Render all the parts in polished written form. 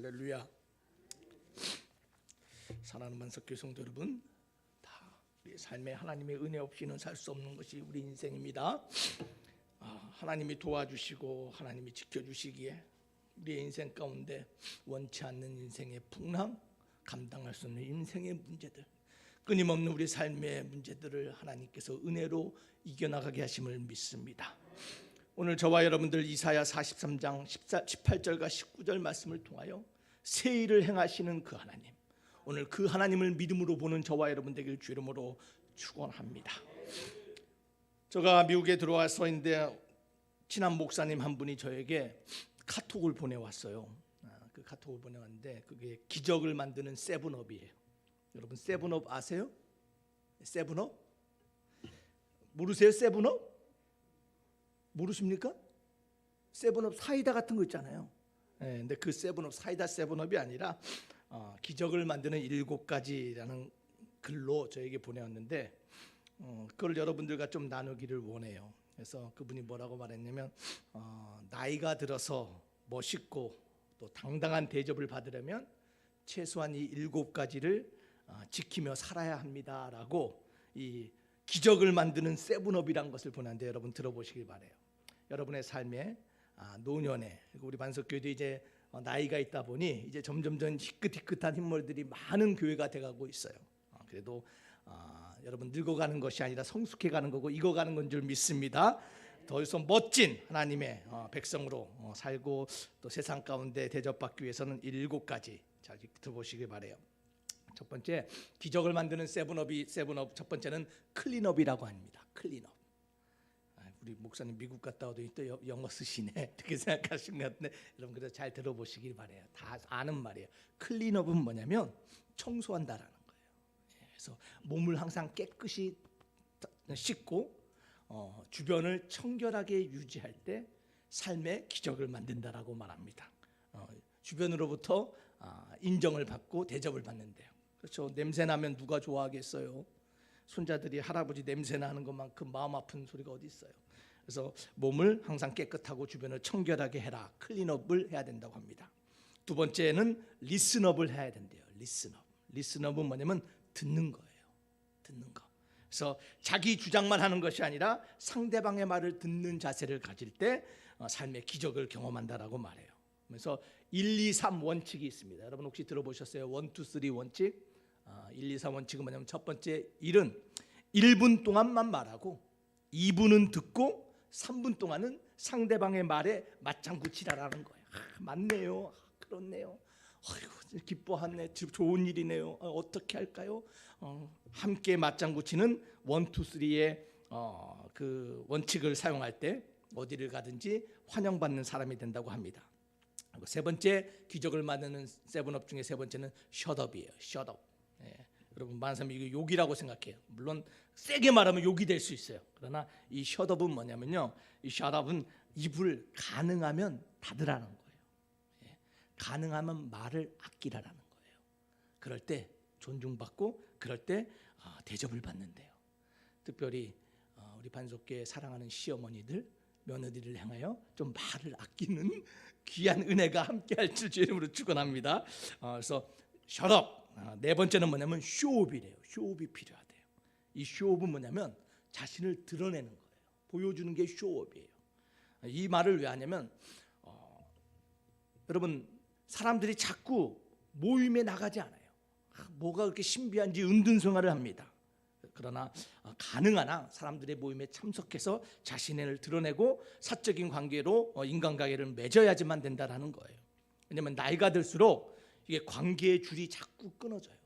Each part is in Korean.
할렐루야. 사랑하는 만석교회 성도 여러분, 다 우리 삶에 하나님의 은혜 없이는 살 수 없는 것이 우리 인생입니다. 하나님이 도와주시고 하나님이 지켜주시기에 우리의 인생 가운데 원치 않는 인생의 풍랑, 감당할 수 없는 인생의 문제들, 끊임없는 우리 삶의 문제들을 하나님께서 은혜로 이겨나가게 하심을 믿습니다. 오늘 저와 여러분들 이사야 43장 18절과 19절 말씀을 통하여 새 일을 행하시는 그 하나님, 오늘 그 하나님을 믿음으로 보는 저와 여러분 되길 주 이름으로 축원합니다. 제가 미국에 들어와서 인데 친한 목사님 한 분이 저에게 카톡을 보내왔어요. 그 카톡을 보내왔는데 그게 기적을 만드는 세븐업이에요. 여러분 세븐업 아세요? 세븐업? 모르세요? 세븐업? 모르십니까? 세븐업 사이다 같은 거 있잖아요. 근데 그 세븐업 사이다 세븐업이 아니라 기적을 만드는 7가지라는 글로 저에게 보내왔는데 그걸 여러분들과 좀 나누기를 원해요. 그래서 그분이 뭐라고 말했냐면 나이가 들어서 멋있고 또 당당한 대접을 받으려면 최소한 이 7가지를 지키며 살아야 합니다라고 이 기적을 만드는 세븐업이란 것을 보냈는데 여러분 들어보시길 바래요. 여러분의 삶에 노년에 우리 반석교회도 이제 나이가 있다 보니 이제 점점 희끗희끗한 인물들이 많은 교회가 돼가고 있어요. 그래도 여러분 늙어가는 것이 아니라 성숙해가는 거고 익어가는 건 줄 믿습니다. 더 이상 멋진 하나님의 백성으로 살고 또 세상 가운데 대접받기 위해서는 7가지 잘 들어보시길 바래요. 첫 번째, 기적을 만드는 세븐업 첫 번째는 클린업이라고 합니다. 클린업. 우리 목사님 미국 갔다 오더니 또 영어 쓰시네 이렇게 생각하시는 것 같은데 여러분 그래서 잘 들어보시길 바래요. 다 아는 말이에요. 클린업은 뭐냐면 청소한다라는 거예요. 그래서 몸을 항상 깨끗이 씻고 주변을 청결하게 유지할 때 삶의 기적을 만든다라고 말합니다. 주변으로부터 인정을 받고 대접을 받는데요. 그렇죠. 냄새 나면 누가 좋아하겠어요? 손자들이 할아버지 냄새 나는 것만큼 마음 아픈 소리가 어디 있어요? 그래서 몸을 항상 깨끗하고 주변을 청결하게 해라. 클린업을 해야 된다고 합니다. 두 번째는 리슨업을 해야 된대요. 리슨업은 뭐냐면 듣는 거예요. 듣는 거. 그래서 자기 주장만 하는 것이 아니라 상대방의 말을 듣는 자세를 가질 때 삶의 기적을 경험한다라고 말해요. 그래서 1, 2, 3 원칙이 있습니다. 여러분 혹시 들어보셨어요? 1, 2, 3 원칙? 1, 2, 3 원칙은 뭐냐면 첫 번째 1은 1분 동안만 말하고 2분은 듣고 3분 동안은 상대방의 말에 맞장구 치라라는 거예요. 맞네요. 그렇네요. 아이고 기뻐하네. 좋은 일이네요. 어떻게 할까요? 함께 맞장구 치는 1, 2, 3의 그 원칙을 사용할 때 어디를 가든지 환영받는 사람이 된다고 합니다. 세 번째 기적을 만드는 세븐업 중에 세 번째는 셧업이에요. 셧업. 여러분 많은 사람이 이거 욕이라고 생각해요. 물론 세게 말하면 욕이 될 수 있어요. 그러나 이 셧업은 뭐냐면요, 이 셧업은 입을 가능하면 닫으라는 거예요. 가능하면 말을 아끼라는 거예요. 그럴 때 존중받고 그럴 때 대접을 받는데요. 특별히 우리 반석교회 사랑하는 시어머니들, 며느리를 향하여 좀 말을 아끼는 귀한 은혜가 함께할 줄 주 이름으로 축원합니다. 그래서 셧업. 네 번째는 뭐냐면 쇼업이래요. 쇼업이 필요하대요. 이 쇼업은 뭐냐면 자신을 드러내는 거예요. 보여주는 게 쇼업이에요. 이 말을 왜 하냐면 여러분 사람들이 자꾸 모임에 나가지 않아요. 뭐가 그렇게 신비한지 은둔생활을 합니다. 그러나 가능한 한 사람들의 모임에 참석해서 자신을 드러내고 사적인 관계로 인간관계를 맺어야지만 된다라는 거예요. 왜냐하면 나이가 들수록 이게 관계의 줄이 자꾸 끊어져요.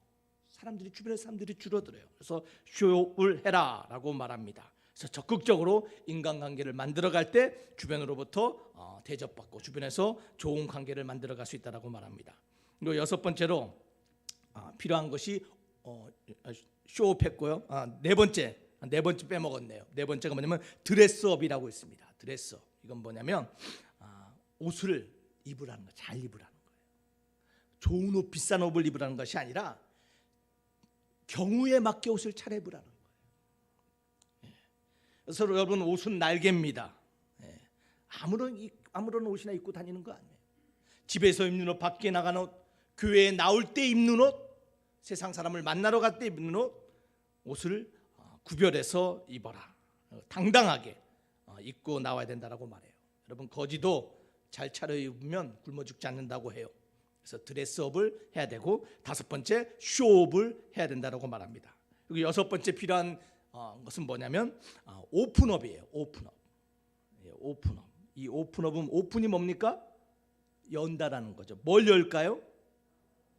주변의 사람들이 줄어들어요. 그래서 쇼업을 해라라고 말합니다. 그래서 적극적으로 인간관계를 만들어갈 때 주변으로부터 대접받고 주변에서 좋은 관계를 만들어갈 수 있다라고 말합니다. 그리고 여섯 번째로 필요한 것이 쇼업했고요. 네 번째 빼먹었네요. 네 번째가 뭐냐면 드레스업이라고 있습니다. 드레스업. 이건 뭐냐면 옷을 입으라는 거, 잘 입으라는 거예요. 좋은 옷, 비싼 옷을 입으라는 것이 아니라 경우에 맞게 옷을 차려입으라는 거예요. 그래서 여러분 옷은 날개입니다. 아무런 옷이나 입고 다니는 거 아니에요. 집에서 입는 옷, 밖에 나가는 옷, 교회에 나올 때 입는 옷, 세상 사람을 만나러 갈 때 입는 옷을 구별해서 입어라. 당당하게 입고 나와야 된다라고 말해요. 여러분, 거지도 잘 차려입으면 굶어 죽지 않는다고 해요. 그래서 드레스업을 해야 되고, 5번째 쇼업을 해야 된다라고 말합니다. 그리고 6번째 필요한 것은 뭐냐면 오픈업이에요. 오픈업. 오픈업. 이 오픈업은, 오픈이 뭡니까? 연다라는 거죠. 뭘 열까요?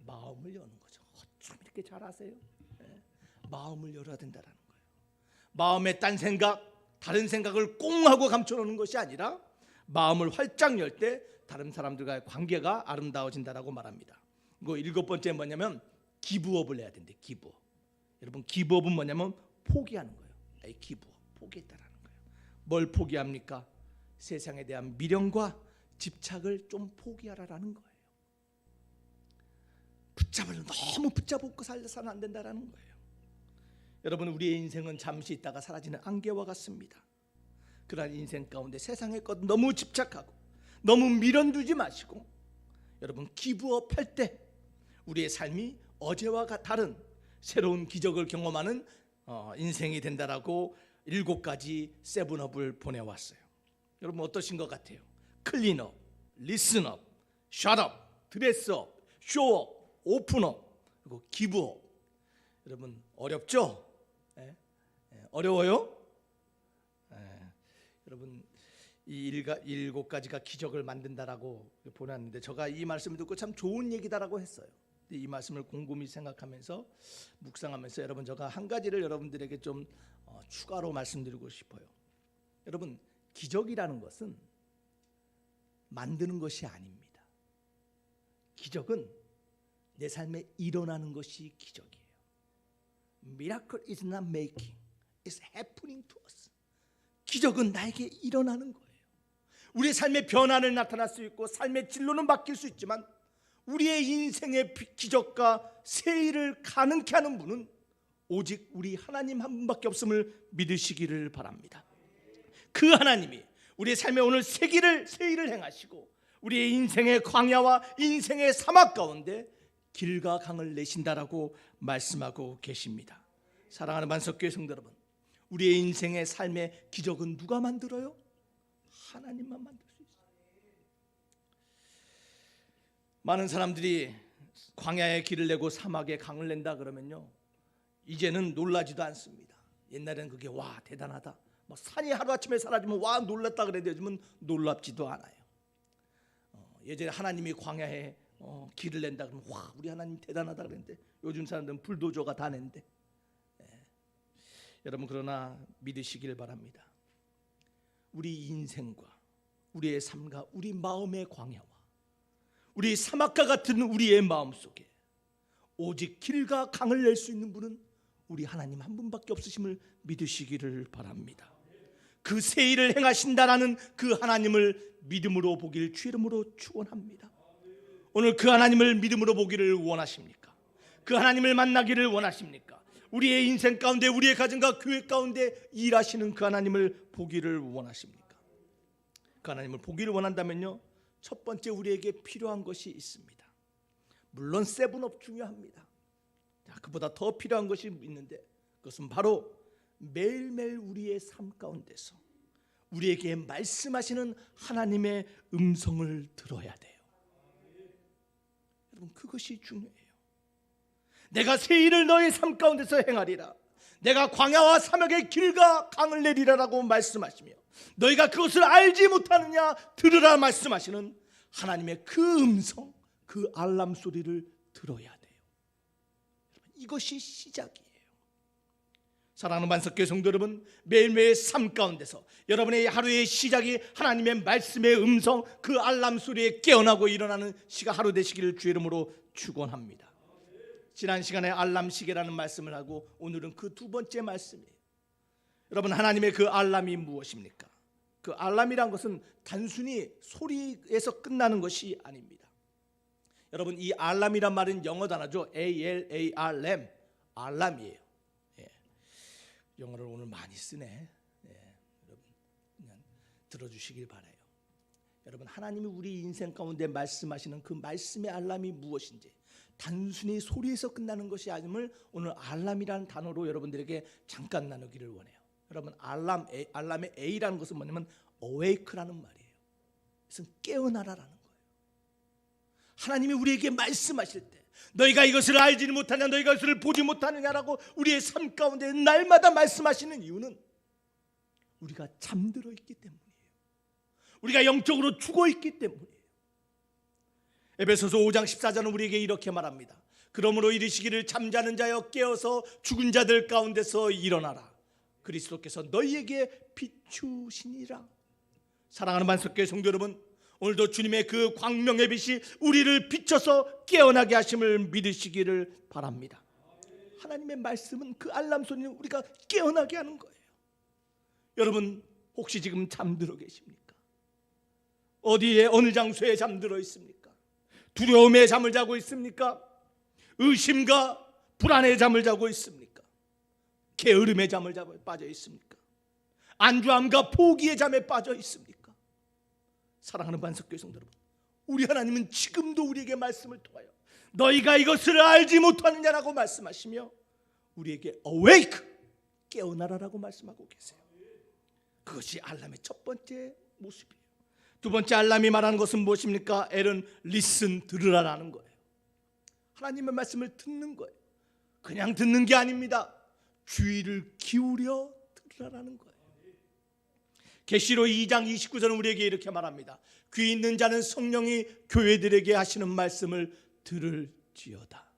마음을 여는 거죠. 어쩜 이렇게 잘하세요? 마음을 열어야 된다라는 거예요. 마음에 딴 생각, 다른 생각을 꽁 하고 감춰놓는 것이 아니라 마음을 활짝 열 때 다른 사람들과의 관계가 아름다워진다라고 말합니다. 그리고 7번째 뭐냐면 기브업을 해야 된대. 기브업. 여러분, 기브업은 뭐냐면 포기하는 거예요. 기브업, 포기했다라는 거예요. 뭘 포기합니까? 세상에 대한 미련과 집착을 좀 포기하라라는 거예요. 너무 붙잡고 살려서는 안 된다라는 거예요. 여러분, 우리의 인생은 잠시 있다가 사라지는 안개와 같습니다. 그러한 인생 가운데 세상의 것 너무 집착하고 너무 미련 두지 마시고, 여러분, 기브업 할 때 우리의 삶이 어제와 다른 새로운 기적을 경험하는 인생이 된다라고 7가지 세븐업을 보내왔어요. 여러분, 어떠신 것 같아요? 클린업, 리슨업, 샷업, 드레스업, 쇼업, 오픈업, 그리고 기브업. 여러분, 어렵죠? 어려워요? 여러분, 이 7가지가 기적을 만든다라고 보냈는데, 제가 이 말씀을 듣고 참 좋은 얘기다라고 했어요. 이 말씀을 곰곰이 생각하면서 묵상하면서 여러분, 제가 한 가지를 여러분들에게 좀 추가로 말씀드리고 싶어요. 여러분, 기적이라는 것은 만드는 것이 아닙니다. 기적은 내 삶에 일어나는 것이 기적이에요. Miracle is not making, it's happening to us. 기적은 나에게 일어나는 거예요. 우리의 삶의 변화는 나타날 수 있고 삶의 진로는 바뀔 수 있지만, 우리의 인생의 기적과 세일을 가능케 하는 분은 오직 우리 하나님 한 분밖에 없음을 믿으시기를 바랍니다. 그 하나님이 우리의 삶에 오늘 세일을 행하시고 우리의 인생의 광야와 인생의 사막 가운데 길과 강을 내신다라고 말씀하고 계십니다. 사랑하는 만석교회 성도 여러분, 우리의 인생의 삶의 기적은 누가 만들어요? 하나님만 만들 수 있어요. 많은 사람들이 광야에 길을 내고 사막에 강을 낸다 그러면요, 이제는 놀라지도 않습니다. 옛날에는 그게 와 대단하다, 산이 하루아침에 사라지면 와 놀랐다 그래도 요즘은 놀랍지도 않아요. 예전에 하나님이 광야에 길을 낸다 그러면 와 우리 하나님 대단하다 그랬는데, 요즘 사람들은 불도저가 다 낸대. 여러분, 그러나 믿으시길 바랍니다. 우리 인생과 우리의 삶과 우리 마음의 광야와 우리 사막과 같은 우리의 마음 속에 오직 길과 강을 낼 수 있는 분은 우리 하나님 한 분밖에 없으심을 믿으시기를 바랍니다. 그 세일을 행하신다라는 그 하나님을 믿음으로 보길 주 이름으로 축원합니다. 오늘 그 하나님을 믿음으로 보기를 원하십니까? 그 하나님을 만나기를 원하십니까? 우리의 인생 가운데, 우리의 가정과 교회 가운데 일하시는 그 하나님을 보기를 원하십니까? 그 하나님을 보기를 원한다면요, 첫 번째 우리에게 필요한 것이 있습니다. 물론 세븐업 중요합니다. 그보다 더 필요한 것이 있는데, 그것은 바로 매일매일 우리의 삶 가운데서 우리에게 말씀하시는 하나님의 음성을 들어야 돼요. 여러분, 그것이 중요해요. 내가 새 일을 너의 삶 가운데서 행하리라, 내가 광야와 사막의 길과 강을 내리라라고 말씀하시며, 너희가 그것을 알지 못하느냐 들으라 말씀하시는 하나님의 그 음성, 그 알람 소리를 들어야 돼요. 이것이 시작이에요. 사랑하는 만석교회 성도 여러분, 매일매일 삶 가운데서 여러분의 하루의 시작이 하나님의 말씀의 음성, 그 알람 소리에 깨어나고 일어나는 시가 하루 되시기를 주 이름으로 축원합니다. 지난 시간에 알람 시계라는 말씀을 하고, 오늘은 그 2번째 말씀이에요. 여러분, 하나님의 그 알람이 무엇입니까? 그 알람이란 것은 단순히 소리에서 끝나는 것이 아닙니다. 여러분, 이 알람이란 말은 영어 단어죠. ALARM, 알람이에요. 영어를 오늘 많이 쓰네. 여러분, 그냥 들어주시길 바라요. 여러분, 하나님이 우리 인생 가운데 말씀하시는 그 말씀의 알람이 무엇인지 단순히 소리에서 끝나는 것이 아님을 오늘 알람이라는 단어로 여러분들에게 잠깐 나누기를 원해요. 여러분, 알람의 A라는 것은 뭐냐면 awake라는 말이에요. 그것은 깨어나라라는 거예요. 하나님이 우리에게 말씀하실 때 너희가 이것을 알지 못하냐, 너희가 이것을 보지 못하느냐라고 우리의 삶 가운데 날마다 말씀하시는 이유는 우리가 잠들어 있기 때문이에요. 우리가 영적으로 죽어 있기 때문이에요. 에베소서 5장 14절은 우리에게 이렇게 말합니다. 그러므로 이르시기를 잠자는 자여 깨어서 죽은 자들 가운데서 일어나라. 그리스도께서 너희에게 비추시니라. 사랑하는 만석교회 성도 여러분, 오늘도 주님의 그 광명의 빛이 우리를 비춰서 깨어나게 하심을 믿으시기를 바랍니다. 하나님의 말씀은 그 알람 소리는 우리가 깨어나게 하는 거예요. 여러분, 혹시 지금 잠들어 계십니까? 어디에, 어느 장소에 잠들어 있습니까? 두려움에 잠을 자고 있습니까? 의심과 불안의 잠을 자고 있습니까? 게으름의 잠을 빠져 있습니까? 안주함과 포기의 잠에 빠져 있습니까? 사랑하는 반석교회 성도 여러분, 우리 하나님은 지금도 우리에게 말씀을 통하여 너희가 이것을 알지 못하느냐라고 말씀하시며 우리에게 awake, 깨어나라라고 말씀하고 계세요. 그것이 알람의 첫 번째 모습이에요. 두 번째 알람이 말하는 것은 무엇입니까? L은 listen, 들으라라는 거예요. 하나님의 말씀을 듣는 거예요. 그냥 듣는 게 아닙니다. 주의를 기울여 들으라라는 거예요. 계시록 2장 29절은 우리에게 이렇게 말합니다. 귀 있는 자는 성령이 교회들에게 하시는 말씀을 들을지어다.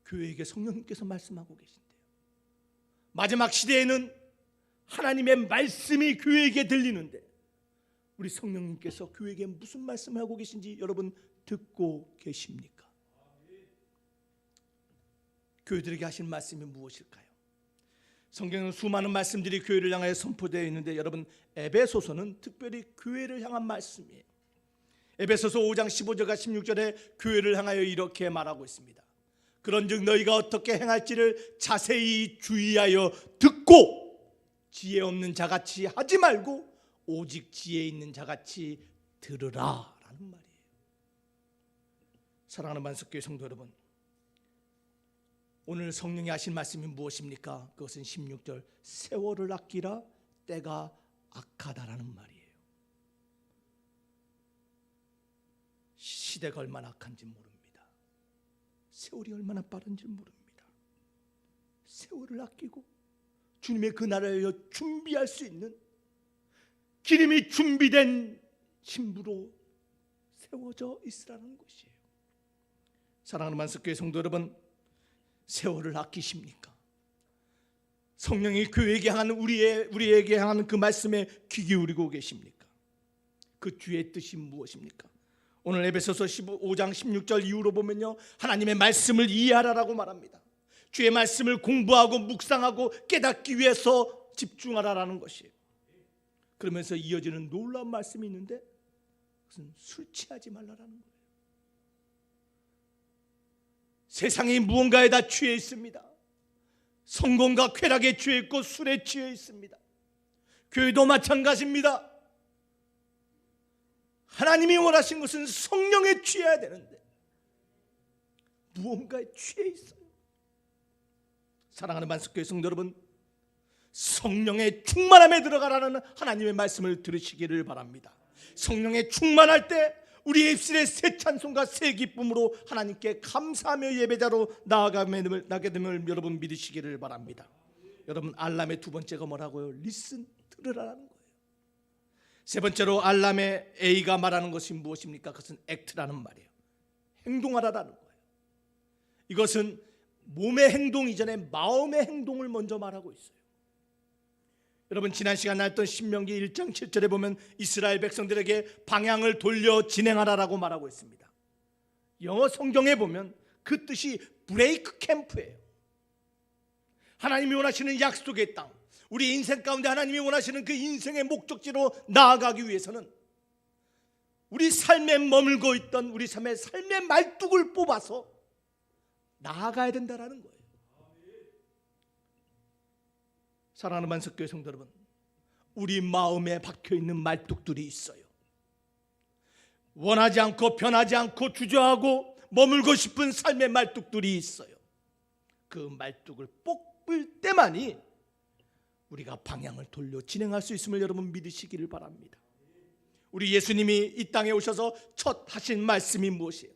교회에게 성령님께서 말씀하고 계신데요. 마지막 시대에는 하나님의 말씀이 교회에게 들리는데 우리 성령님께서 교회에게 무슨 말씀을 하고 계신지 여러분 듣고 계십니까? 교회들에게 하신 말씀이 무엇일까요? 성경에는 수많은 말씀들이 교회를 향하여 선포되어 있는데 여러분, 에베소서는 특별히 교회를 향한 말씀이에요. 에베소서 5장 15절과 16절에 교회를 향하여 이렇게 말하고 있습니다. 그런즉 너희가 어떻게 행할지를 자세히 주의하여 듣고 지혜 없는 자같이 하지 말고 오직 지혜 있는 자같이 들으라 라는 말이에요. 사랑하는 만석교회 성도 여러분, 오늘 성령이 하신 말씀이 무엇입니까? 그것은 16절, 세월을 아끼라 때가 악하다라는 말이에요. 시대가 얼마나 악한지 모릅니다. 세월이 얼마나 빠른지 모릅니다. 세월을 아끼고 주님의 그 나라를 위하여 준비할 수 있는 기름이 준비된 신부로 세워져 있으라는 것이에요. 사랑하는 만석교회 성도 여러분, 세월을 아끼십니까? 성령이 교회에게 향한 우리에게 향하는 그 말씀에 귀 기울이고 계십니까? 그 주의 뜻이 무엇입니까? 오늘 에베소서 15장 16절 이후로 보면요, 하나님의 말씀을 이해하라라고 말합니다. 주의 말씀을 공부하고 묵상하고 깨닫기 위해서 집중하라라는 것이에요. 그러면서 이어지는 놀라운 말씀이 있는데 그것은 술 취하지 말라라는 거예요. 세상이 무언가에 다 취해 있습니다. 성공과 쾌락에 취해 있고 술에 취해 있습니다. 교회도 마찬가지입니다. 하나님이 원하신 것은 성령에 취해야 되는데 무언가에 취해 있어요. 사랑하는 만석교회 성도 여러분, 성령의 충만함에 들어가라는 하나님의 말씀을 들으시기를 바랍니다. 성령의 충만할 때 우리의 입술에 새 찬송과 새 기쁨으로 하나님께 감사하며 예배자로 나아가게 됨을 여러분 믿으시기를 바랍니다. 여러분, 알람의 두 번째가 뭐라고요? 리슨, 들으라는 거예요. 세 번째로 알람의 A가 말하는 것이 무엇입니까? 그것은 액트라는 말이에요. 행동하라라는 거예요. 이것은 몸의 행동 이전에 마음의 행동을 먼저 말하고 있어요. 여러분, 지난 시간 나왔던 신명기 1장 7절에 보면 이스라엘 백성들에게 방향을 돌려 진행하라라고 말하고 있습니다. 영어 성경에 보면 그 뜻이 브레이크 캠프예요. 하나님이 원하시는 약속의 땅, 우리 인생 가운데 하나님이 원하시는 그 인생의 목적지로 나아가기 위해서는 우리 삶에 머물고 있던 우리 삶의 말뚝을 뽑아서 나아가야 된다라는 거예요. 사랑하는 만석교회 성도 여러분, 우리 마음에 박혀있는 말뚝들이 있어요. 원하지 않고 변하지 않고 주저하고 머물고 싶은 삶의 말뚝들이 있어요. 그 말뚝을 뽑을 때만이 우리가 방향을 돌려 진행할 수 있음을 여러분 믿으시기를 바랍니다. 우리 예수님이 이 땅에 오셔서 첫 하신 말씀이 무엇이에요?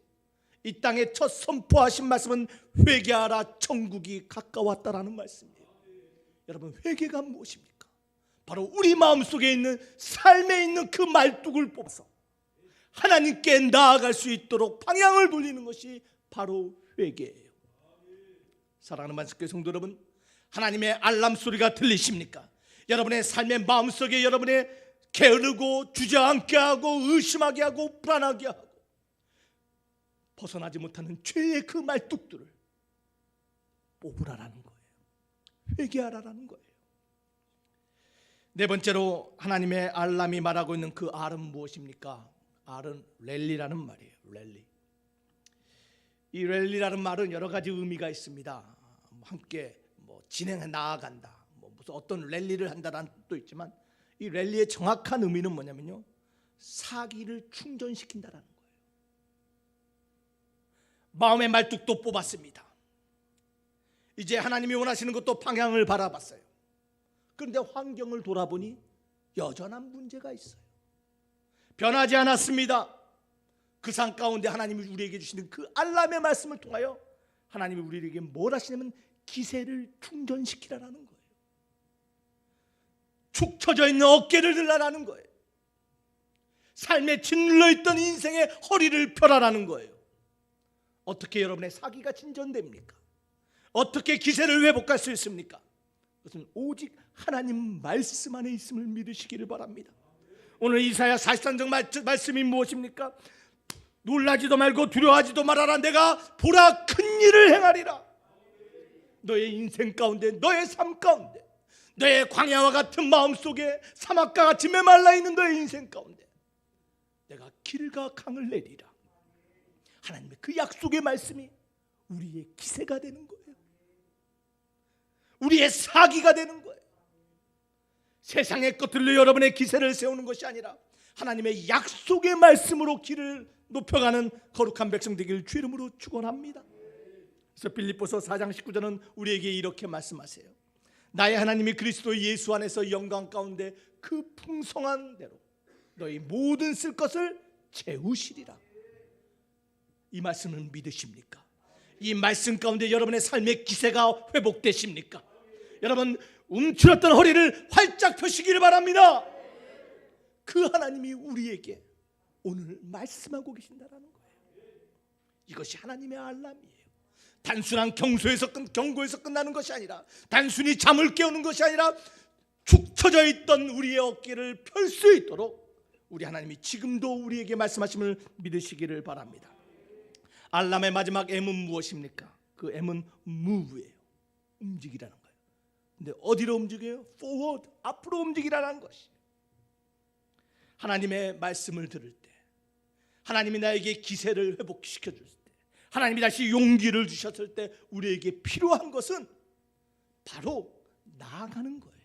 이 땅에 첫 선포하신 말씀은 회개하라, 천국이 가까웠다라는 말씀이에요. 여러분, 회개가 무엇입니까? 바로 우리 마음속에 있는, 삶에 있는 그 말뚝을 뽑아서 하나님께 나아갈 수 있도록 방향을 돌리는 것이 바로 회개예요. 사랑하는 만습교회 성도 여러분, 하나님의 알람 소리가 들리십니까? 여러분의 삶의 마음속에 여러분의 게으르고 주저앉게 하고 의심하게 하고 불안하게 하고 벗어나지 못하는 죄의 그 말뚝들을 뽑으라라는 거예요. 회개하라라는 거예요. 네 번째로 하나님의 알람이 말하고 있는 그 R은 무엇입니까? R은 랠리라는 말이에요. 랠리. 이 랠리라는 말은 여러 가지 의미가 있습니다. 함께 진행해 나아간다, 무슨 어떤 랠리를 한다라는 뜻도 있지만, 이 랠리의 정확한 의미는 뭐냐면요, 사기를 충전시킨다라는 거예요. 마음의 말뚝도 뽑았습니다. 이제 하나님이 원하시는 것도 방향을 바라봤어요. 그런데 환경을 돌아보니 여전한 문제가 있어요. 변하지 않았습니다. 그 상 가운데 하나님이 우리에게 주시는 그 알람의 말씀을 통하여 하나님이 우리에게 뭘 하시냐면 기세를 충전시키라는 거예요. 축 처져 있는 어깨를 들라라는 거예요. 삶에 짓눌러 있던 인생의 허리를 펴라라는 거예요. 어떻게 여러분의 사기가 진전됩니까? 어떻게 기세를 회복할 수 있습니까? 그것은 오직 하나님 말씀 안에 있음을 믿으시기를 바랍니다. 오늘 이사야 43장 말씀이 무엇입니까? 놀라지도 말고 두려워하지도 말아라. 내가 보라 큰 일을 행하리라. 너의 인생 가운데, 너의 삶 가운데, 너의 광야와 같은 마음속에 사막과 같이 메말라 있는 너의 인생 가운데 내가 길과 강을 내리라. 하나님의 그 약속의 말씀이 우리의 기세가 되는 거예요. 우리의 사기가 되는 거예요. 세상의 것들로 여러분의 기세를 세우는 것이 아니라 하나님의 약속의 말씀으로 길을 높여가는 거룩한 백성 되기를 주 이름으로 축원합니다. 그래서 빌립보서 4장 19절은 우리에게 이렇게 말씀하세요. 나의 하나님이 그리스도 예수 안에서 영광 가운데 그 풍성한 대로 너희 모든 쓸 것을 채우시리라. 이 말씀을 믿으십니까? 이 말씀 가운데 여러분의 삶의 기세가 회복되십니까? 여러분, 움츠렸던 허리를 활짝 펴시기를 바랍니다. 그 하나님이 우리에게 오늘 말씀하고 계신다라는 거예요. 이것이 하나님의 알람이에요. 단순한 경고에서 끝나는 것이 아니라, 단순히 잠을 깨우는 것이 아니라 축 처져 있던 우리의 어깨를 펼 수 있도록 우리 하나님이 지금도 우리에게 말씀하심을 믿으시기를 바랍니다. 알람의 마지막 M은 무엇입니까? 그 M은 move예요. 움직이라는 거예요. 근데 어디로 움직여요? forward, 앞으로 움직이라는 것이. 하나님의 말씀을 들을 때, 하나님이 나에게 기세를 회복시켜 줄 때, 하나님이 다시 용기를 주셨을 때 우리에게 필요한 것은 바로 나아가는 거예요.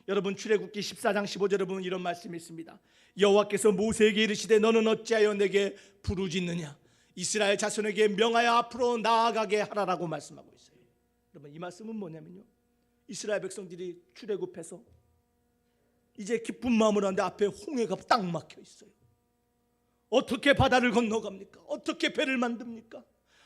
여러분, 출애굽기 14장 15절에 보면 이런 말씀이 있습니다. 여호와께서 모세에게 이르시되 너는 어찌하여 내게 부르짖느냐? 이스라엘 자손에게 명하여 앞으로 나아가게 하라라고 말씀하고 있어요. 여러분, 이 말씀은 뭐냐면요, 이스라엘 백성들이 출애굽해서 이제 기쁜 마음으로 하는데 앞에 홍해가 딱 막혀 있어요. 어떻게 바다를 건너갑니까? 어떻게 배를 만듭니까?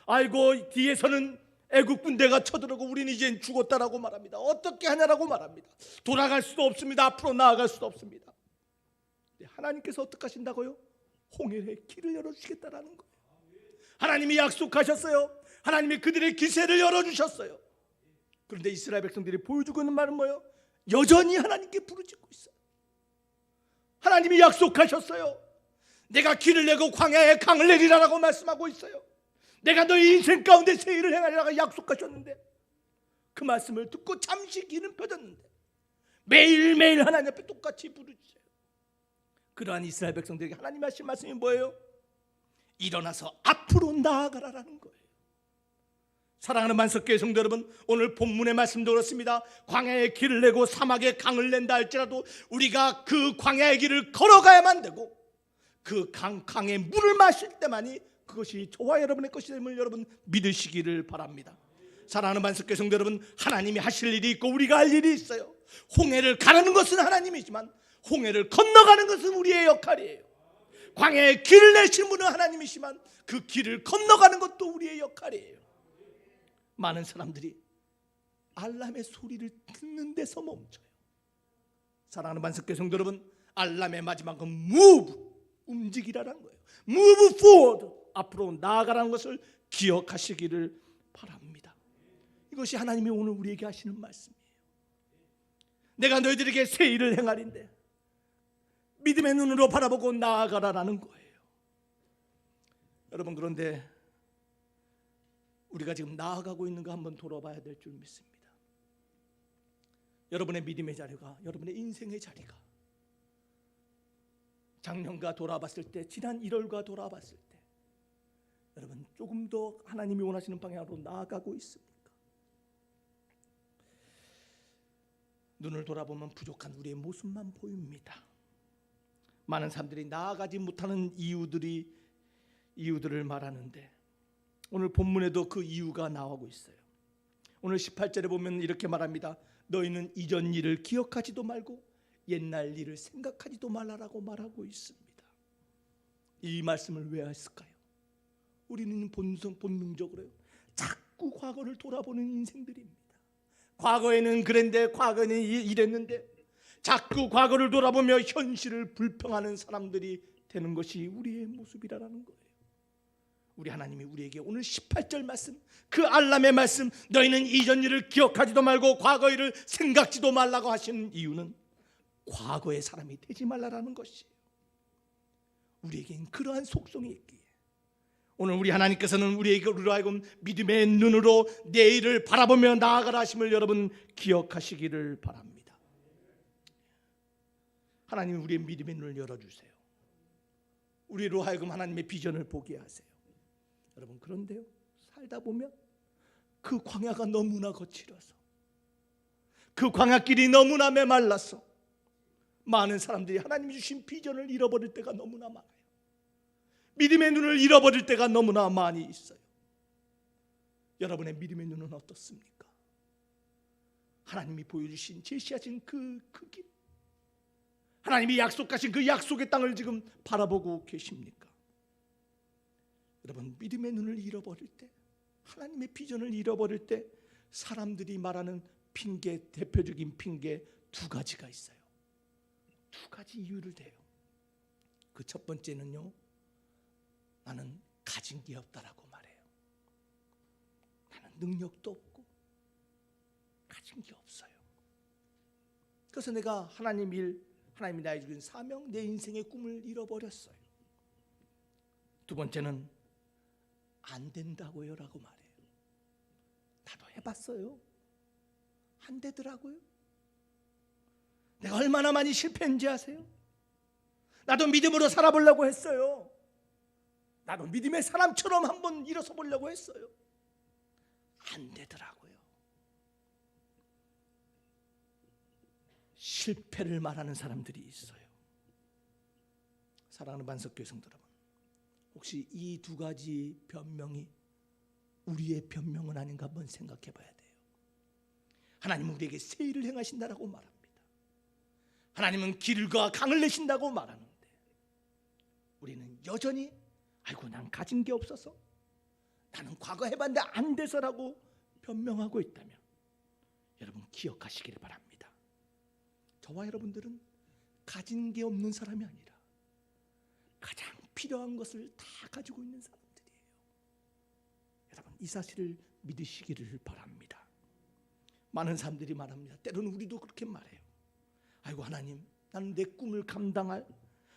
아이고, 뒤에서는 애국 군대가 쳐들어오고 우리는 이젠 죽었다라고 말합니다. 어떻게 하냐라고 말합니다. 돌아갈 수도 없습니다. 앞으로 나아갈 수도 없습니다. 하나님께서 어떻게 하신다고요? 홍해의 길을 열어주시겠다라는 거예요. 하나님이 약속하셨어요. 하나님이 그들의 기세를 열어주셨어요. 그런데 이스라엘 백성들이 보여주고 있는 말은 뭐예요? 여전히 하나님께 부르짖고 있어요. 하나님이 약속하셨어요. 내가 길을 내고 광야에 강을 내리라라고 말씀하고 있어요. 내가 너희 인생 가운데 새 일을 행하리라고 약속하셨는데 그 말씀을 듣고 잠시 귀는 펴졌는데 매일매일 하나님 앞에 똑같이 부르짖어요. 그러한 이스라엘 백성들에게 하나님 하신 말씀이 뭐예요? 일어나서 앞으로 나아가라라는 거예요. 사랑하는 만석교회 성도 여러분, 오늘 본문의 말씀도 그렇습니다. 광야의 길을 내고 사막의 강을 낸다 할지라도 우리가 그 광야의 길을 걸어가야만 되고 그 강의 물을 마실 때만이 그것이 저와 여러분의 것임을 여러분 믿으시기를 바랍니다. 사랑하는 만석교회 성도 여러분, 하나님이 하실 일이 있고 우리가 할 일이 있어요. 홍해를 가르는 것은 하나님이지만 홍해를 건너가는 것은 우리의 역할이에요. 광야의 길을 내신 분은 하나님이시지만 그 길을 건너가는 것도 우리의 역할이에요. 많은 사람들이 알람의 소리를 듣는 데서 멈춰요. 사랑하는 만석교회 성도 여러분, 알람의 마지막은 move, 움직이라는 거예요. move forward, 앞으로 나아가라는 것을 기억하시기를 바랍니다. 이것이 하나님이 오늘 우리에게 하시는 말씀이에요. 내가 너희들에게 새 일을 행하리인데 믿음의 눈으로 바라보고 나아가라라는 거예요. 여러분, 그런데 우리가 지금 나아가고 있는가 한번 돌아봐야 될 줄 믿습니다. 여러분의 믿음의 자리가, 여러분의 인생의 자리가 작년과 돌아봤을 때, 지난 1월과 돌아봤을 때 여러분 조금 더 하나님이 원하시는 방향으로 나아가고 있습니까? 눈을 돌아보면 부족한 우리의 모습만 보입니다. 많은 사람들이 나아가지 못하는 이유들을 말하는데 오늘 본문에도 그 이유가 나오고 있어요. 오늘 18절에 보면 이렇게 말합니다. 너희는 이전 일을 기억하지도 말고 옛날 일을 생각하지도 말라라고 말하고 있습니다. 이 말씀을 왜 했을까요? 우리는 본능적으로요, 자꾸 과거를 돌아보는 인생들입니다. 과거에는 그랬는데, 과거에는 이랬는데, 자꾸 과거를 돌아보며 현실을 불평하는 사람들이 되는 것이 우리의 모습이라는 거예요. 우리 하나님이 우리에게 오늘 18절 말씀, 그 알람의 말씀, 너희는 이전 일을 기억하지도 말고 과거 일을 생각지도 말라고 하시는 이유는 과거의 사람이 되지 말라라는 것이에요. 우리에겐 그러한 속성이 있기에 오늘 우리 하나님께서는 우리로 하여금 믿음의 눈으로 내일을 바라보며 나아가라 하심을 여러분 기억하시기를 바랍니다. 하나님, 우리의 믿음의 눈을 열어주세요. 우리로 하여금 하나님의 비전을 보게 하세요. 여러분, 그런데요, 살다 보면 그 광야가 너무나 거칠어서, 그 광야길이 너무나 메말라서 많은 사람들이 하나님이 주신 비전을 잃어버릴 때가 너무나 많아요. 믿음의 눈을 잃어버릴 때가 너무나 많이 있어요. 여러분의 믿음의 눈은 어떻습니까? 하나님이 보여주신, 제시하신 그 길, 하나님이 약속하신 그 약속의 땅을 지금 바라보고 계십니까? 여러분, 믿음의 눈을 잃어버릴 때, 하나님의 비전을 잃어버릴 때 사람들이 말하는 핑계, 대표적인 핑계 두 가지가 있어요. 두 가지 이유를 대요. 그 첫 번째는요, 나는 가진 게 없다라고 말해요. 나는 능력도 없고 가진 게 없어요. 그래서 내가 하나님 일, 하나님이 나에게 주신 사명, 내 인생의 꿈을 잃어버렸어요. 두 번째는 안 된다고요 라고 말해요. 나도 해봤어요. 안 되더라고요. 내가 얼마나 많이 실패했는지 아세요? 나도 믿음으로 살아보려고 했어요. 나도 믿음의 사람처럼 한번 일어서 보려고 했어요. 안 되더라고요. 실패를 말하는 사람들이 있어요. 사랑하는 만석교회 성도 여러분, 혹시 이 두 가지 변명이 우리의 변명은 아닌가 한번 생각해 봐야 돼요. 하나님은 우리에게 새 일을 행하신다라고 말합니다. 하나님은 길과 강을 내신다고 말하는데 우리는 여전히 아이고 난 가진 게 없어서, 나는 과거 해봤는데 안 돼서라고 변명하고 있다면 여러분 기억하시기를 바랍니다. 저와 여러분들은 가진 게 없는 사람이 아니라 가장 필요한 것을 다 가지고 있는 사람들이에요. 여러분, 이 사실을 믿으시기를 바랍니다. 많은 사람들이 말합니다. 때로는 우리도 그렇게 말해요. 아이고 하나님, 나는 내 꿈을 감당할,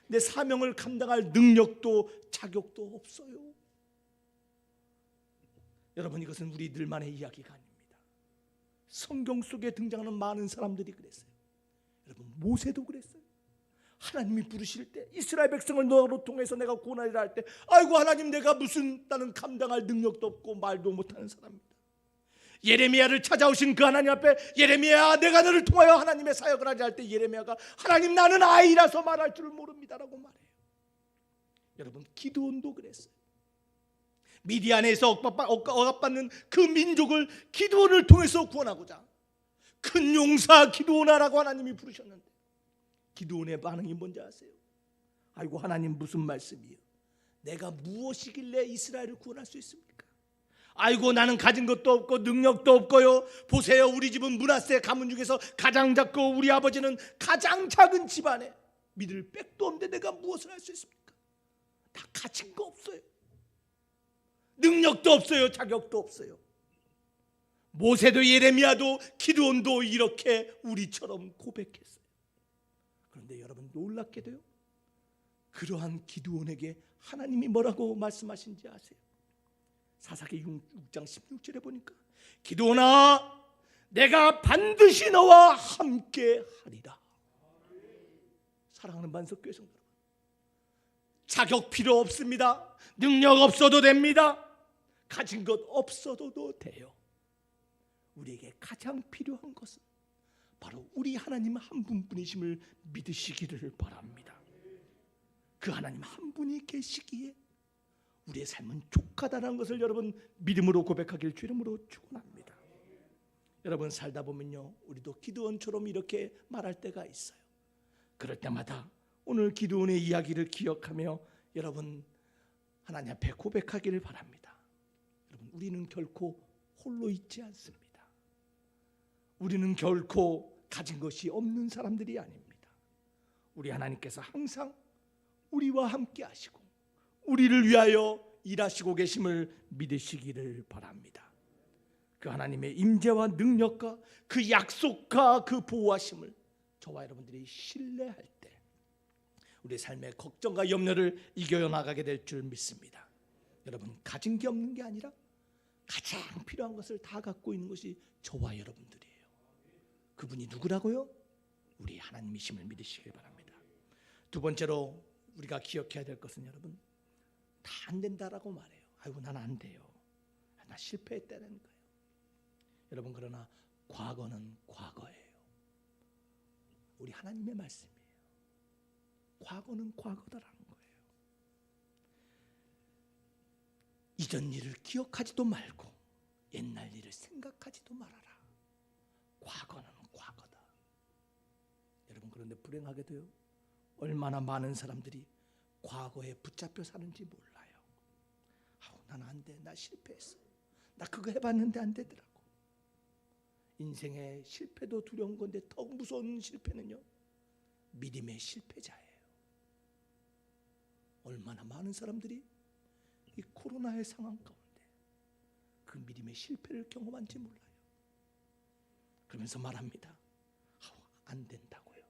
내 사명을 감당할 능력도 자격도 없어요. 여러분, 이것은 우리들만의 이야기가 아닙니다. 성경 속에 등장하는 많은 사람들이 그랬어요. 여러분, 모세도 그랬어요. 하나님이 부르실 때, 이스라엘 백성을 너로 통해서 내가 구원하리라 할 때, 아이고 하나님, 내가 무슨, 나는 감당할 능력도 없고 말도 못하는 사람입니다. 예레미야를 찾아오신 그 하나님 앞에 예레미야 내가 너를 통하여 하나님의 사역을 하자 할 때 예레미야가 하나님 나는 아이라서 말할 줄을 모릅니다라고 말해요. 여러분 기드온도 그랬어요. 미디안에서 억압받는 그 민족을 기드온을 통해서 구원하고자 큰 용사 기드온아라고 하나님이 부르셨는데 기드온의 반응이 뭔지 아세요? 아이고 하나님 무슨 말씀이에요? 내가 무엇이길래 이스라엘을 구원할 수 있습니까? 아이고 나는 가진 것도 없고 능력도 없고요. 보세요 우리 집은 므낫세 가문 중에서 가장 작고 우리 아버지는 가장 작은 집안에 믿을 백도 없는데 내가 무엇을 할 수 있습니까? 다 가진 거 없어요. 능력도 없어요. 자격도 없어요. 모세도 예레미야도 기드온도 이렇게 우리처럼 고백했어요. 그런데 여러분 놀랍게도요 그러한 기드온에게 하나님이 뭐라고 말씀하신지 아세요? 사사기 6장 16절에 보니까 기드온아 내가 반드시 너와 함께 하리라. 사랑하는 만석교회 성도 여러분, 자격 필요 없습니다. 능력 없어도 됩니다. 가진 것 없어도 돼요. 우리에게 가장 필요한 것은 바로 우리 하나님 한 분뿐이심을 믿으시기를 바랍니다. 그 하나님 한 분이 계시기에 우리의 삶은 족하다는 것을 여러분 믿음으로 고백하길 주 이름으로 축원합니다. 여러분 살다 보면요 우리도 기드온처럼 이렇게 말할 때가 있어요. 그럴 때마다 오늘 기드온의 이야기를 기억하며 여러분 하나님 앞에 고백하기를 바랍니다. 여러분 우리는 결코 홀로 있지 않습니다. 우리는 결코 가진 것이 없는 사람들이 아닙니다. 우리 하나님께서 항상 우리와 함께 하시고 우리를 위하여 일하시고 계심을 믿으시기를 바랍니다. 그 하나님의 임재와 능력과 그 약속과 그 보호하심을 저와 여러분들이 신뢰할 때 우리의 삶의 걱정과 염려를 이겨나가게 될 줄 믿습니다. 여러분 가진 게 없는 게 아니라 가장 필요한 것을 다 갖고 있는 것이 저와 여러분들이에요. 그분이 누구라고요? 우리 하나님이심을 믿으시길 바랍니다. 두 번째로 우리가 기억해야 될 것은 여러분 다 안 된다라고 말해요. 아이고 난 안 돼요. 나 실패했다는 거예요. 여러분 그러나 과거는 과거예요. 우리 하나님의 말씀이에요. 과거는 과거다라는 거예요. 이전 일을 기억하지도 말고 옛날 일을 생각하지도 말아라. 과거는 과거다. 여러분 그런데 불행하게도요 얼마나 많은 사람들이 과거에 붙잡혀 사는지 몰라요. 난 안 돼. 나 실패했어. 나 그거 해봤는데 안 되더라고. 인생의 실패도 두려운 건데 더 무서운 실패는요 믿음의 실패자예요. 얼마나 많은 사람들이 이 코로나의 상황 가운데 그 믿음의 실패를 경험한지 몰라요. 그러면서 말합니다. 안 된다고요.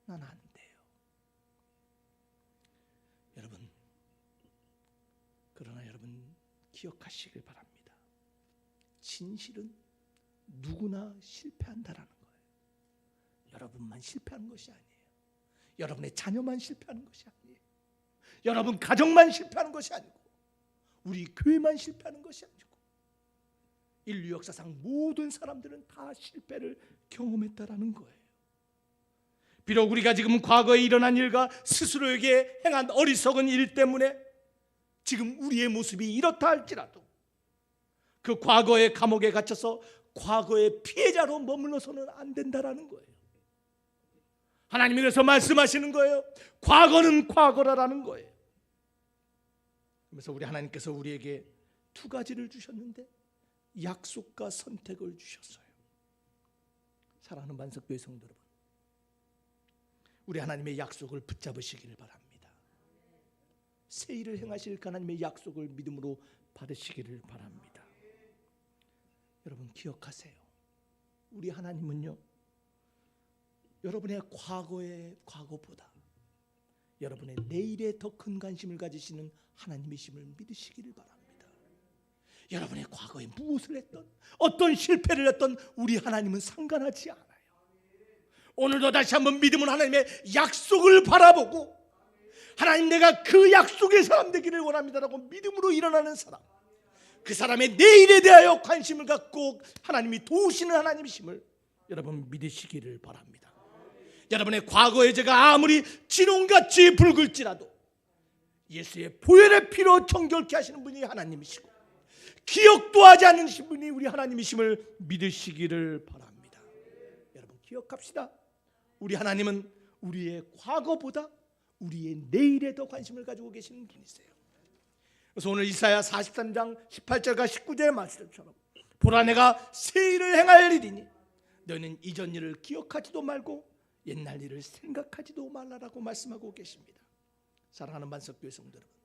난 안 돼요. 여러분 그러나 여러분 기억하시길 바랍니다. 진실은 누구나 실패한다라는 거예요. 여러분만 실패하는 것이 아니에요. 여러분의 자녀만 실패하는 것이 아니에요. 여러분 가정만 실패하는 것이 아니고 우리 교회만 실패하는 것이 아니고 인류 역사상 모든 사람들은 다 실패를 경험했다라는 거예요. 비록 우리가 지금 과거에 일어난 일과 스스로에게 행한 어리석은 일 때문에 지금 우리의 모습이 이렇다 할지라도 그 과거의 감옥에 갇혀서 과거의 피해자로 머물러서는 안 된다라는 거예요. 하나님이 그래서 말씀하시는 거예요. 과거는 과거라라는 거예요. 그래서 우리 하나님께서 우리에게 두 가지를 주셨는데 약속과 선택을 주셨어요. 사랑하는 만석교회 성도 여러분, 우리 하나님의 약속을 붙잡으시기를 바랍니다. 새 일을 행하실 하나님의 약속을 믿음으로 받으시기를 바랍니다. 여러분 기억하세요. 우리 하나님은요 여러분의 과거보다 여러분의 내일에 더 큰 관심을 가지시는 하나님이심을 믿으시기를 바랍니다. 여러분의 과거에 무엇을 했던 어떤 실패를 했던 우리 하나님은 상관하지 않아요. 오늘도 다시 한번 믿음은 하나님의 약속을 바라보고 하나님 내가 그 약속의 사람 되기를 원합니다라고 믿음으로 일어나는 사람, 그 사람의 내일에 대하여 관심을 갖고 하나님이 도우시는 하나님이심을 여러분 믿으시기를 바랍니다. 여러분의 과거의 죄가 아무리 진홍같이 붉을지라도 예수의 보혈의 피로 정결케 하시는 분이 하나님이시고 기억도 하지 않으신 분이 우리 하나님이심을 믿으시기를 바랍니다. 여러분 기억합시다. 우리 하나님은 우리의 과거보다 우리의 내일에 더 관심을 가지고 계시는 분이세요. 그래서 오늘 이사야 43장 18절과 19절의 말씀처럼 보라 내가 새 일을 행할 일이니 너희는 이전 일을 기억하지도 말고 옛날 일을 생각하지도 말라라고 말씀하고 계십니다. 사랑하는 만석교회 성도 여러분,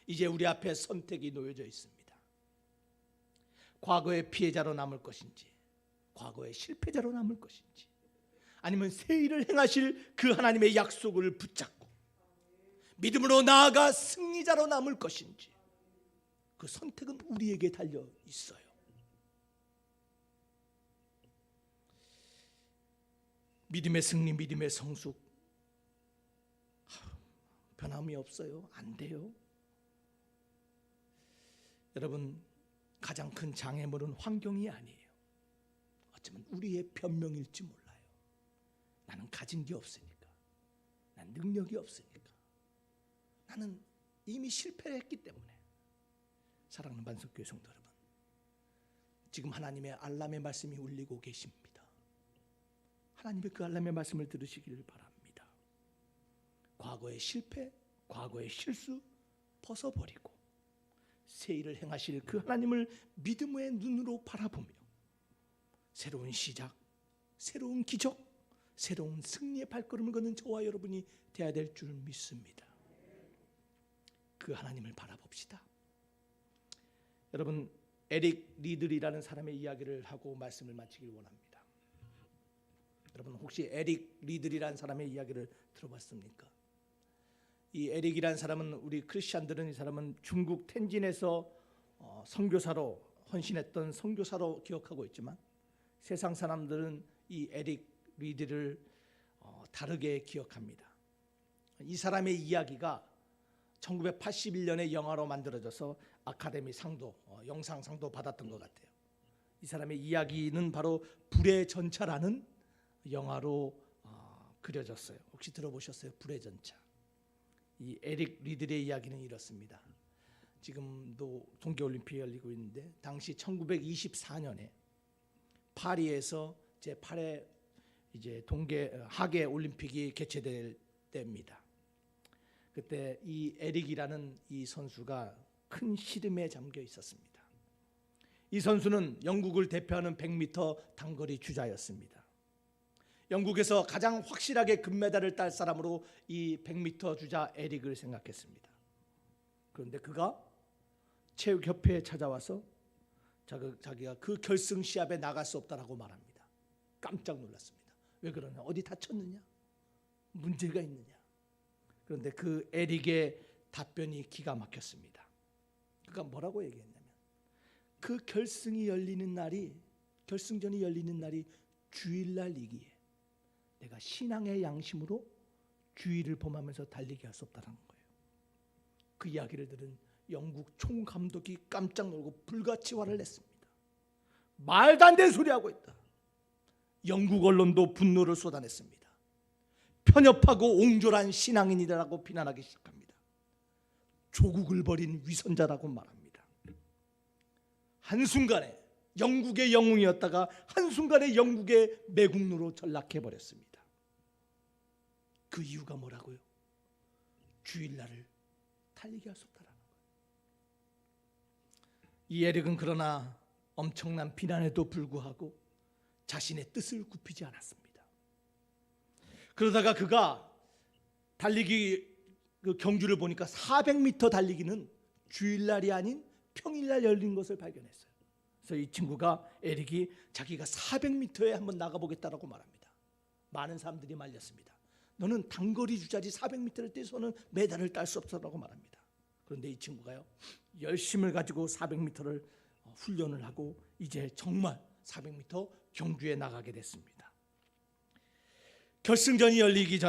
이제 우리 앞에 선택이 놓여져 있습니다. 과거의 피해자로 남을 것인지 과거의 실패자로 남을 것인지 아니면 새 일을 행하실 그 하나님의 약속을 붙잡고 믿음으로 나아가 승리자로 남을 것인지 그 선택은 우리에게 달려 있어요. 믿음의 승리, 믿음의 성숙 변함이 없어요. 안 돼요. 여러분 가장 큰 장애물은 환경이 아니에요. 어쩌면 우리의 변명일지 몰라요. 나는 가진 게 없으니까, 난 능력이 없으니까, 나는 이미 실패를 했기 때문에. 사랑하는 반석교회 성도 여러분, 지금 하나님의 알람의 말씀이 울리고 계십니다. 하나님의 그 알람의 말씀을 들으시기를 바랍니다. 과거의 실패, 과거의 실수 벗어버리고 새 일을 행하실 그 하나님을 믿음의 눈으로 바라보며 새로운 시작, 새로운 기적, 새로운 승리의 발걸음을 걷는 저와 여러분이 되어야 될 줄 믿습니다. 그 하나님을 바라봅시다. 여러분 에릭 리들이라는 사람의 이야기를 하고 말씀을 마치길 원합니다. 여러분 혹시 에릭 리들이라는 사람의 이야기를 들어봤습니까? 이 에릭이라는 사람은 우리 크리스찬들은 이 사람은 중국 텐진에서 선교사로 헌신했던 선교사로 기억하고 있지만 세상 사람들은 이 에릭 리드를 다르게 기억합니다. 이 사람의 이야기가 1981년에 영화로 만들어져서 아카데미 상도, 영상상도 받았던 것 같아요. 이 사람의 이야기는 바로 불의 전차라는 영화로 그려졌어요. 혹시 들어보셨어요? 불의 전차. 이 에릭 리들의 이야기는 이렇습니다. 지금도 동계올림픽이 열리고 있는데 당시 1924년에 파리에서 제8회 이제 하계 올림픽이 개최될 때입니다. 그때 이 에릭이라는 이 선수가 큰 시름에 잠겨 있었습니다. 이 선수는 영국을 대표하는 100m 단거리 주자였습니다. 영국에서 가장 확실하게 금메달을 딸 사람으로 이 100m 주자 에릭을 생각했습니다. 그런데 그가 체육협회에 찾아와서 자기가 그 결승 시합에 나갈 수 없다라고 말합니다. 깜짝 놀랐습니다. 왜 그러냐? 어디 다쳤느냐? 문제가 있느냐? 그런데 그 에릭의 답변이 기가 막혔습니다. 그가 뭐라고 얘기했냐면 그 결승전이 열리는 날이 주일날이기에 내가 신앙의 양심으로 주일을 범하면서 달리게 할 수 없다는 거예요. 그 이야기를 들은 영국 총감독이 깜짝 놀고 불같이 화를 냈습니다. 말도 안 되는 소리하고 있다. 영국 언론도 분노를 쏟아냈습니다. 편협하고 옹졸한 신앙인이라고 비난하기 시작합니다. 조국을 버린 위선자라고 말합니다. 한순간에 영국의 영웅이었다가 한순간에 영국의 매국노로 전락해버렸습니다. 그 이유가 뭐라고요? 주일날을 달리게 할 수 없다라는 거예요. 이 에릭은 그러나 엄청난 비난에도 불구하고 자신의 뜻을 굽히지 않았습니다. 그러다가 그가 달리기 그 경주를 보니까 400m 달리기는 주일날이 아닌 평일날 열린 것을 발견했어요. 그래서 이 친구가 에릭이 자기가 400m에 한번 나가보겠다라고 말합니다. 많은 사람들이 말렸습니다. 너는 단거리 주자지 400m를 뛰어서는 메달을 딸 수 없다라고 말합니다. 그런데 이 친구가요 열심을 가지고 400m를 훈련을 하고 이제 정말 400m 경주에 나가게 됐습니다. 결승전이 열리기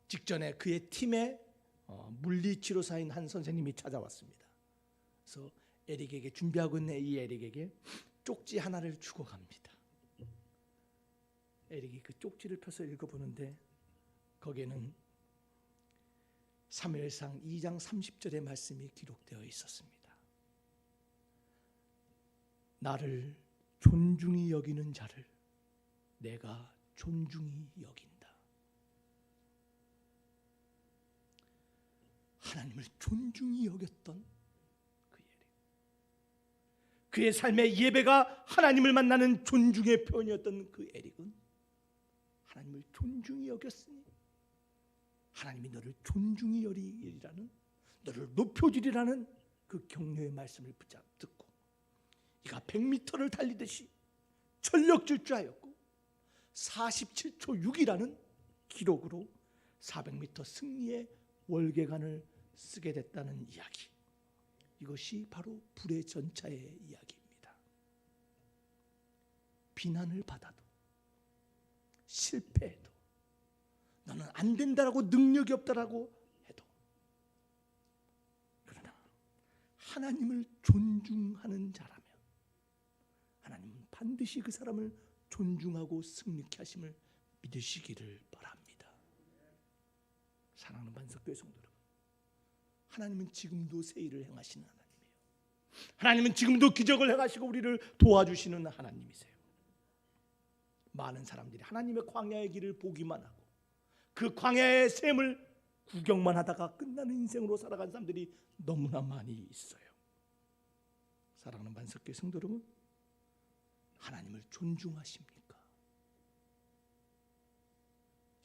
직전에 그의 팀에 물리치료사인 한 선생님이 찾아왔습니다. 그래서 에릭에게 준비하고 있는 이 에릭에게 쪽지 하나를 주고 갑니다. 에릭이 그 쪽지를 펴서 읽어보는데 거기에는 사무엘상 2장 30절의 말씀이 기록되어 있었습니다. 나를 존중히 여기는 자를 내가 존중히 여긴다. 하나님을 존중히 여겼던 그 에릭, 그의 삶의 예배가 하나님을 만나는 존중의 표현이었던 그 에릭은 하나님을 존중히 여겼으니 하나님이 너를 존중히 여리리라는, 너를 높여주리라는 그 격려의 말씀을 듣고 이가 100m를 달리듯이 전력 질주하였고 47초 6이라는 기록으로 400m 승리의 월계관을 쓰게 됐다는 이야기, 이것이 바로 불의 전차의 이야기입니다. 비난을 받아도 실패해도 너는 안 된다라고, 능력이 없다라고 해도, 그러나 하나님을 존중하는 자라면 하나님은 반드시 그 사람을 존중하고 승리케 하심을 믿으시기를 바랍니다. 사랑하는 반석교회 성도 여러분, 하나님은 지금도 새 일을 행하시는 하나님이에요. 하나님은 지금도 기적을 행하시고 우리를 도와주시는 하나님이세요. 많은 사람들이 하나님의 광야의 길을 보기만 하고 그 광야의 샘을 구경만 하다가 끝나는 인생으로 살아간 사람들이 너무나 많이 있어요. 사랑하는 반석교회 성도 여러분, 하나님을 존중하십니까?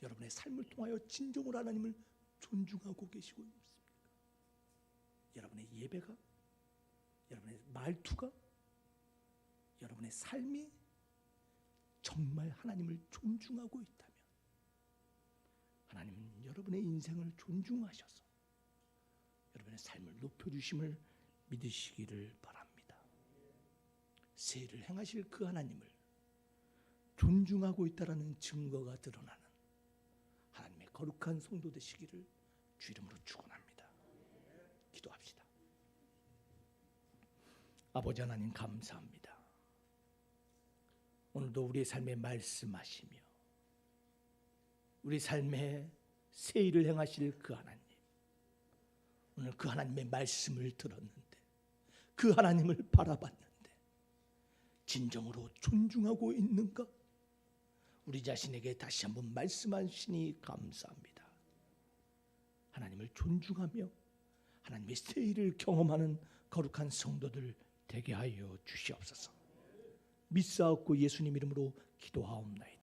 여러분의 삶을 통하여 진정으로 하나님을 존중하고 계시고 있습니까? 여러분의 예배가, 여러분의 말투가, 여러분의 삶이 정말 하나님을 존중하고 있다면 하나님은 여러분의 인생을 존중하셔서 여러분의 삶을 높여주심을 믿으시기를 바랍니다. 새 일을 행하실 그 하나님을 존중하고 있다는 증거가 드러나는 하나님의 거룩한 성도 되시기를 주 이름으로 축원합니다. 기도합시다. 아버지 하나님 감사합니다. 오늘도 우리의 삶에 말씀하시며 우리 삶에 새 일을 행하실 그 하나님, 오늘 그 하나님의 말씀을 들었는데 그 하나님을 바라봤는데 진정으로 존중하고 있는가? 우리 자신에게 다시 한번 말씀하시니 감사합니다. 하나님을 존중하며 하나님의 새 일을 경험하는 거룩한 성도들 되게 하여 주시옵소서. 믿사옵고 예수님 이름으로 기도하옵나이다.